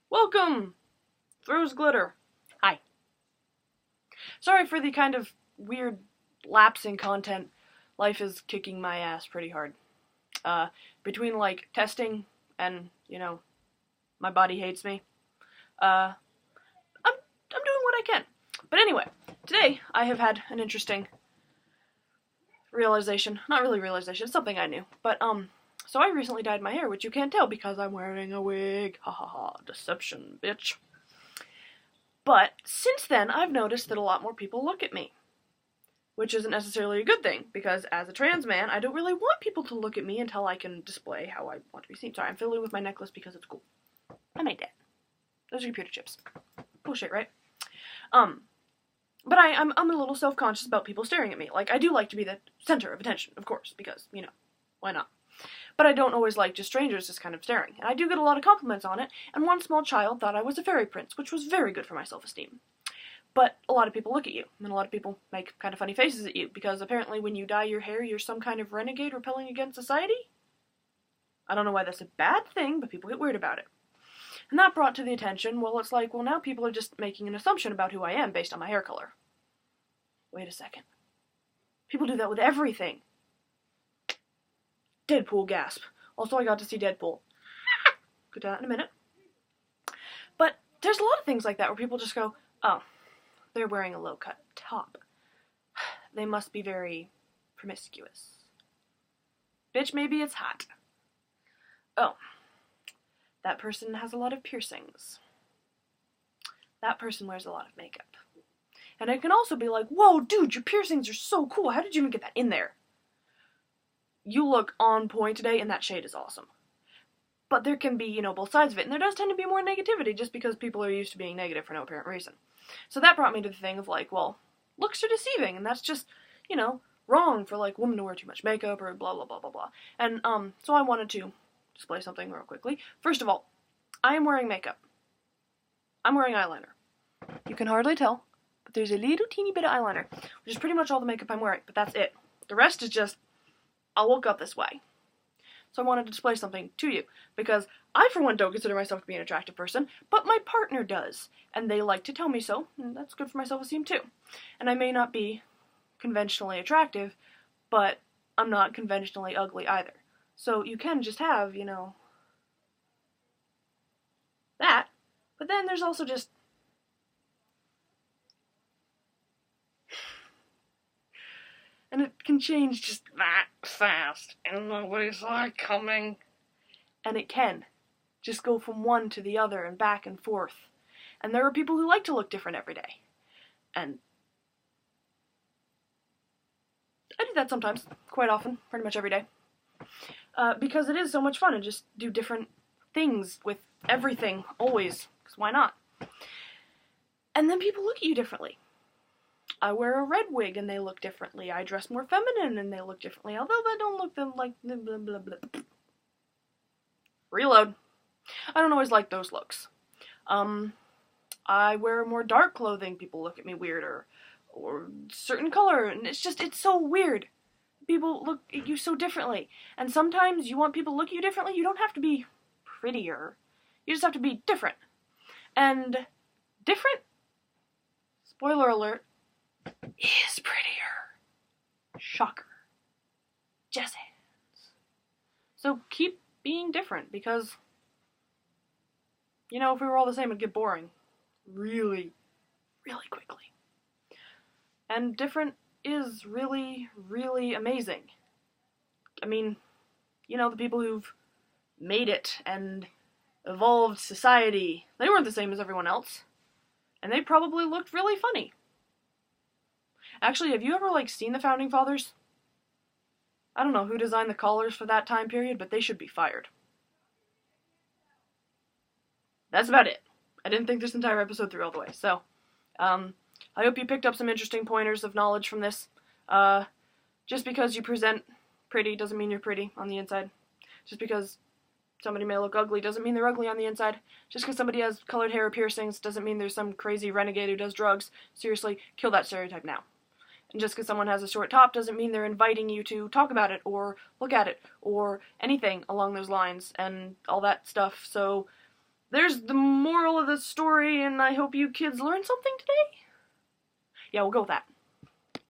Welcome! Throws glitter. Hi. Sorry for the kind of weird lapse in content. Life is kicking my ass pretty hard. Between, testing and, my body hates me, I'm doing what I can. But anyway, today I have had an interesting realization. Not really realization, it's something I knew. But, so I recently dyed my hair, which you can't tell because I'm wearing a wig. Ha ha ha, deception, bitch. But since then, I've noticed that a lot more people look at me. Which isn't necessarily a good thing, because as a trans man, I don't really want people to look at me until I can display how I want to be seen. Sorry, I'm fiddling with my necklace because it's cool. I made that. Those are computer chips. Bullshit, right? But I'm a little self-conscious about people staring at me. Like, I do like to be the center of attention, of course, because, why not? But I don't always like just strangers just kind of staring. And I do get a lot of compliments on it, and one small child thought I was a fairy prince, which was very good for my self-esteem. But a lot of people look at you, and a lot of people make kind of funny faces at you, because apparently when you dye your hair, you're some kind of renegade rebelling against society? I don't know why that's a bad thing, but people get weird about it. And that brought to the attention, it's like, now people are just making an assumption about who I am based on my hair color. Wait a second. People do that with everything. Deadpool gasp. Also, I got to see Deadpool. Get to that in a minute. But there's a lot of things like that where people just go, oh, they're wearing a low-cut top. They must be very promiscuous. Bitch, maybe it's hot. Oh, that person has a lot of piercings. That person wears a lot of makeup. And it can also be like, whoa, dude, your piercings are so cool. How did you even get that in there? You look on point today, and that shade is awesome. But there can be, both sides of it, and there does tend to be more negativity just because people are used to being negative for no apparent reason. So that brought me to the thing of, looks are deceiving, and that's just, wrong for, women to wear too much makeup or blah, blah, blah, blah, blah. And, so I wanted to display something real quickly. First of all, I am wearing makeup. I'm wearing eyeliner. You can hardly tell, but there's a little teeny bit of eyeliner, which is pretty much all the makeup I'm wearing, but that's it. The rest is just, I woke up this way. So I wanted to display something to you, because I, for one, don't consider myself to be an attractive person, but my partner does, and they like to tell me so, and that's good for my self-esteem, too. And I may not be conventionally attractive, but I'm not conventionally ugly either. So you can just have, that, but then there's also just and it can change just that fast, and nobody's like coming. And it can just go from one to the other and back and forth. And there are people who like to look different every day. And I do that sometimes, quite often, pretty much every day. Because it is so much fun to just do different things with everything, always, because why not? And then people look at you differently. I wear a red wig and they look differently. I dress more feminine and they look differently, although they don't look them like blah, blah, blah, blah. Reload. I don't always like those looks. I wear more dark clothing, people look at me weirder, or certain color, and it's so weird. People look at you so differently, and sometimes you want people to look at you differently. You don't have to be prettier. You just have to be different. And different, spoiler alert, is prettier. Shocker. Just hands. So keep being different, because, if we were all the same, it'd get boring. Really, really quickly. And different is really, really amazing. I mean, the people who've made it and evolved society, they weren't the same as everyone else. And they probably looked really funny. Actually, have you ever, seen the Founding Fathers? I don't know who designed the collars for that time period, but they should be fired. That's about it. I didn't think this entire episode through all the way, so, I hope you picked up some interesting pointers of knowledge from this. Just because you present pretty doesn't mean you're pretty on the inside. Just because somebody may look ugly doesn't mean they're ugly on the inside. Just because somebody has colored hair or piercings doesn't mean there's some crazy renegade who does drugs. Seriously, kill that stereotype now. And just because someone has a short top doesn't mean they're inviting you to talk about it, or look at it, or anything along those lines, and all that stuff. So there's the moral of the story, and I hope you kids learned something today. Yeah, we'll go with that.